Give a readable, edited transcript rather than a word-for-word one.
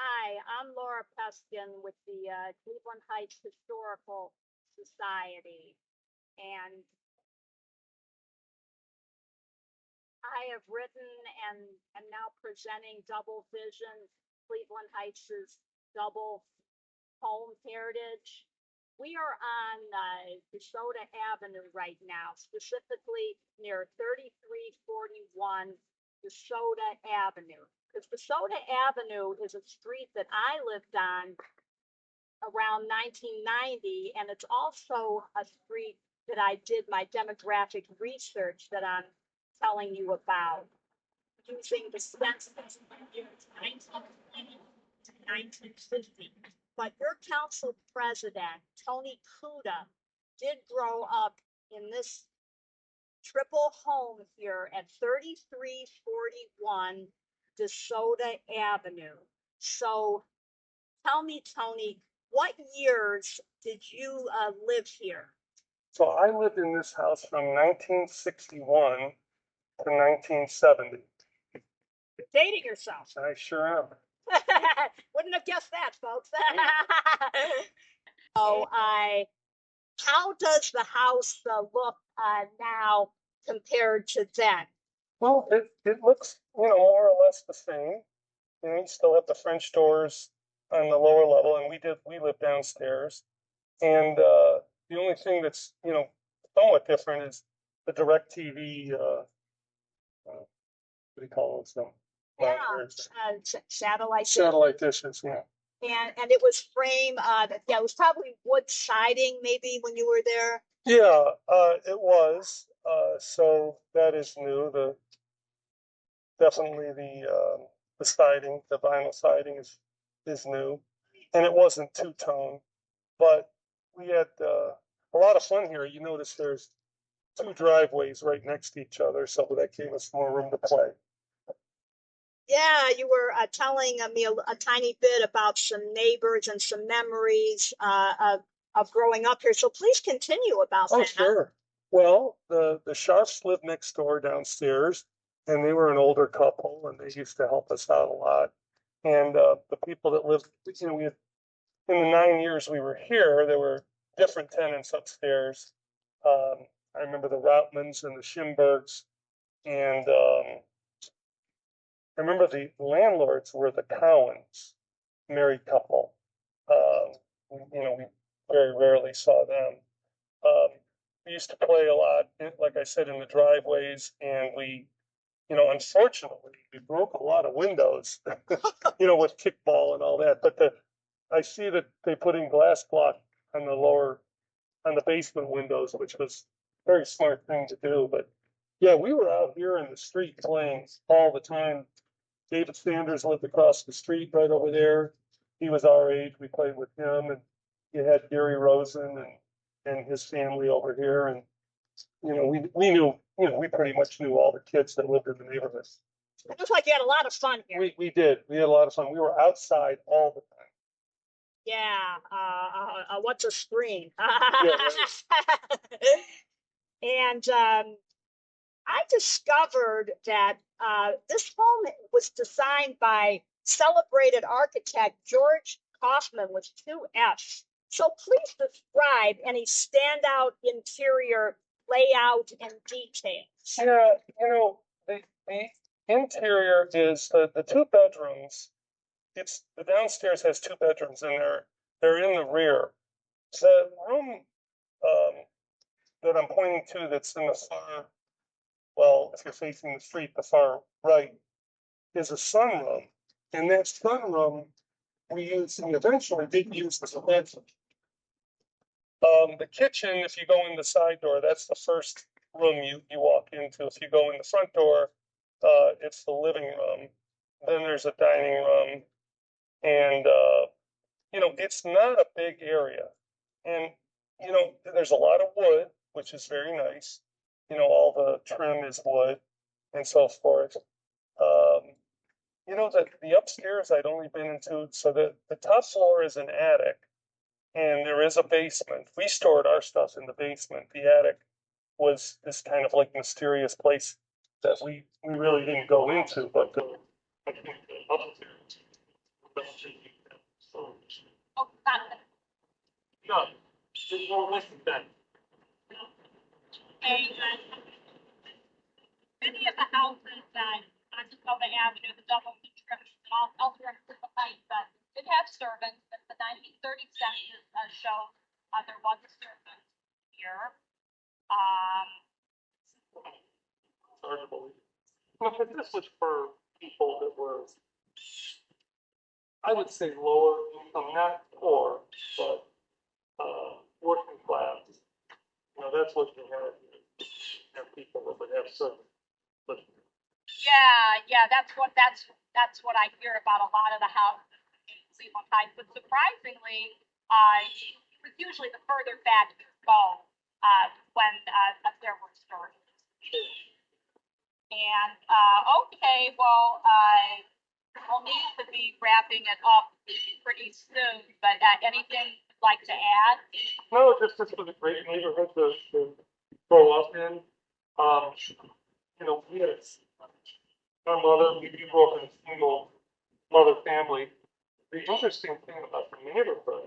Hi, I'm Laura Peskin with the Cleveland Heights Historical Society, and I have written and am now presenting Double Vision, Cleveland Heights' double home heritage. We are on DeSota Avenue right now, specifically near 3341 DeSota Avenue. Because DeSota Avenue is a street that I lived on around 1990, and it's also a street that I did my demographic research that I'm telling you about using the census from years 1920 to 1950. But your council president, Tony Cuda, did grow up in this triple home here at 3341 DeSota Avenue. So tell me, Tony, what years did you live here? So I lived in this house from 1961 to 1970. You're dating yourself. I sure am. Wouldn't have guessed that, folks. So, how does the house look now compared to then? Well, it looks, more or less the same. You still have the French doors on the lower level, and we live downstairs. And the only thing that's, somewhat different is the DirecTV, what do you call those? Yeah, satellite dishes, yeah. And it was frame. Yeah, it was probably wood siding, maybe when you were there. Yeah, it was. So that is new. Definitely the siding, the vinyl siding is new, and it wasn't two-tone. But we had a lot of fun here. You notice there's two driveways right next to each other, so that gave us more room to play. Yeah, you were telling me a tiny bit about some neighbors and some memories of growing up here. So please continue about that. Oh, sure. Well, the Sharps lived next door downstairs, and they were an older couple, and they used to help us out a lot. And the people that lived, we had, in the 9 years we were here, there were different tenants upstairs. I remember the Routmans and the Schimbergs, and I remember the landlords were the Cowens, married couple. We very rarely saw them. We used to play a lot, like I said, in the driveways, and unfortunately, we broke a lot of windows, with kickball and all that. But I see that they put in glass block on the basement windows, which was a very smart thing to do. But yeah, we were out here in the street playing all the time. David Sanders lived across the street right over there. He was our age. We played with him, and you had Gary Rosen and his family over here. And, we knew, we pretty much knew all the kids that lived in the neighborhood. It looks like you had a lot of fun here. We did. We had a lot of fun. We were outside all the time. Yeah. What's a screen? Yeah, right. And I discovered that this home was designed by celebrated architect George Kaufman with two F's. So please describe any standout interior layout and details. Yeah, the interior is the two bedrooms. The downstairs has two bedrooms, and they're in the rear. The room that I'm pointing to that's in the far, well, if you're facing the street, the far right, is a sunroom. And that sunroom we eventually did use as a bedroom. The kitchen, if you go in the side door, that's the first room you walk into. If you go in the front door, it's the living room. Then there's a dining room, and it's not a big area. And there's a lot of wood, which is very nice. All the trim is wood and so forth. The upstairs I'd only been into, so the top floor is an attic, and there is a basement. We stored our stuff in the basement. The attic was this kind of like mysterious place that we really didn't go into, but Oh, not that. No, it's more less than that. Many of the houses that on DeSota Avenue, the double description, all elsewhere in Cleveland Heights, that did have servants, but the 1930 census shows there was a servant here. It's hard to believe. No, but this was for people that were, I would say lower income, not poor, but working class. You know, that's what you have. You have people that would have some. But Yeah, that's what I hear about a lot of the houses in Cleveland Heights. But surprisingly, it was usually the further back you go when there were stories. And okay, well, we'll need to be wrapping it up pretty soon. But anything you'd like to add? no, just this was a great neighborhood to grow up in. You know, we had our mother, we grew up in a single mother family. The interesting thing about the neighborhood